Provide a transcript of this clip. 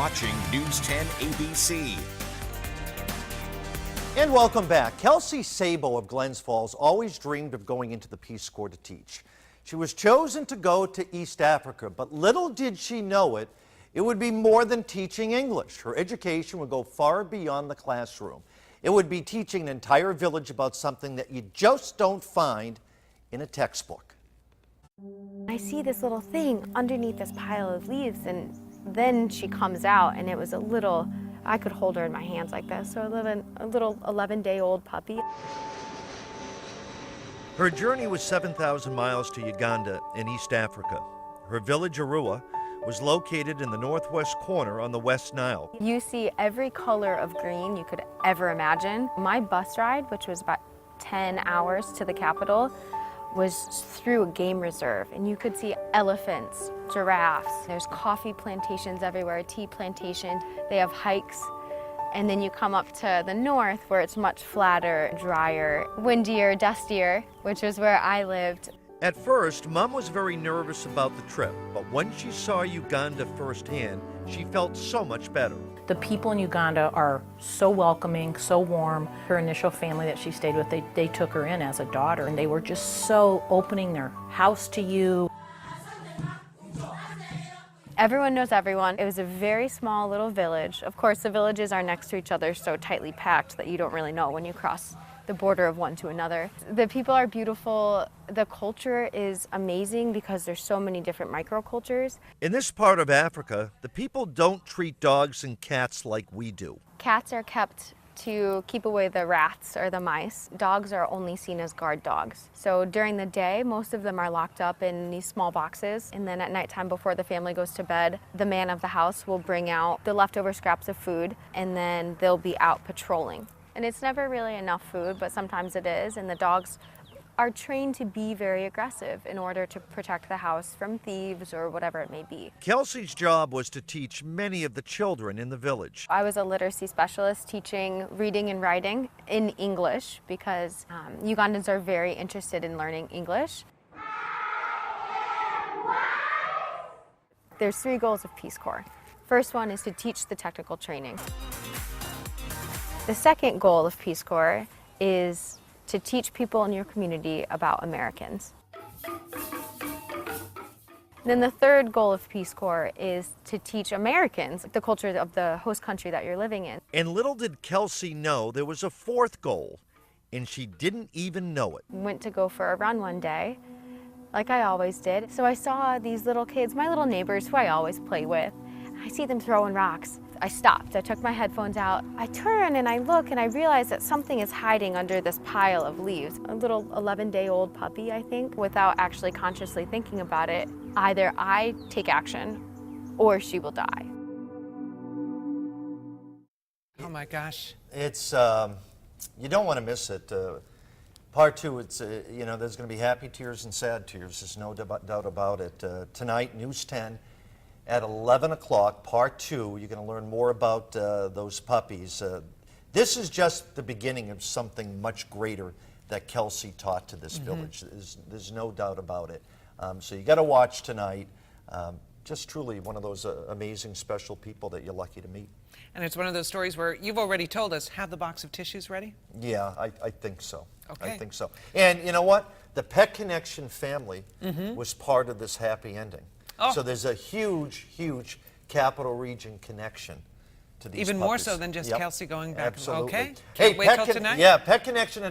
watching News 10 ABC. And welcome back. Kelsey Sabo of Glens Falls always dreamed of going into the Peace Corps to teach. She was chosen to go to East Africa, but little did she know it would be more than teaching English. Her education would go far beyond the classroom. It would be teaching an entire village about something that you just don't find in a textbook. I see this little thing underneath this pile of leaves, and then she comes out, and it was a little, I could hold her in my hands like this, so a little 11-day-old puppy. Her journey was 7,000 miles to Uganda in East Africa. Her village, Arua, was located in the northwest corner on the West Nile. You see every color of green you could ever imagine. My bus ride, which was about 10 hours to the capital, was through a game reserve, and you could see elephants, giraffes. There's coffee plantations everywhere, tea plantations. They have hikes. And then you come up to the north where it's much flatter, drier, windier, dustier, which is where I lived. At first, Mom was very nervous about the trip, but once she saw Uganda firsthand, she felt so much better. The people in Uganda are so welcoming, so warm. Her initial family that she stayed with, they took her in as a daughter, and they were just so opening their house to you. Everyone knows everyone. It was a very small little village. Of course, the villages are next to each other, so tightly packed that you don't really know when you cross the border of one to another. The people are beautiful. The culture is amazing because there's so many different microcultures. In this part of Africa, the people don't treat dogs and cats like we do. Cats are kept to keep away the rats or the mice. Dogs are only seen as guard dogs. So during the day, most of them are locked up in these small boxes. And then at nighttime, before the family goes to bed, the man of the house will bring out the leftover scraps of food, and then they'll be out patrolling. And it's never really enough food, but sometimes it is. And the dogs are trained to be very aggressive in order to protect the house from thieves or whatever it may be. Kelsey's job was to teach many of the children in the village. I was a literacy specialist teaching reading and writing in English because Ugandans are very interested in learning English. There's 3 goals of Peace Corps. First one is to teach the technical training. The second goal of Peace Corps is to teach people in your community about Americans. Then the third goal of Peace Corps is to teach Americans the culture of the host country that you're living in. And little did Kelsey know there was a 4th goal, and she didn't even know it. Went to go for a run one day, like I always did. So I saw these little kids, my little neighbors who I always play with. I see them throwing rocks. I stopped, I took my headphones out, I turn and I look and I realize that something is hiding under this pile of leaves. A little 11-day-old puppy, I think. Without actually consciously thinking about it, either I take action or she will die. Oh my gosh. It's, you don't want to miss it. Part 2, it's, you know, there's going to be happy tears and sad tears. There's no doubt about it. Tonight, News 10. At 11 o'clock, Part 2, you're going to learn more about those puppies. This is just the beginning of something much greater that Kelsey taught to this village. There's no doubt about it. So you got to watch tonight. Just truly one of those amazing, special people that you're lucky to meet. And it's one of those stories where you've already told us, have the box of tissues ready? Yeah, I think so. Okay. I think so. And you know what? The Pet Connection family was part of this happy ending. Oh. So there's a huge, huge Capital Region connection to these Even puppies. more so than just Yep. Kelsey going back. Absolutely. Okay. Hey, Can't wait till tonight? Yeah, Pet Connection.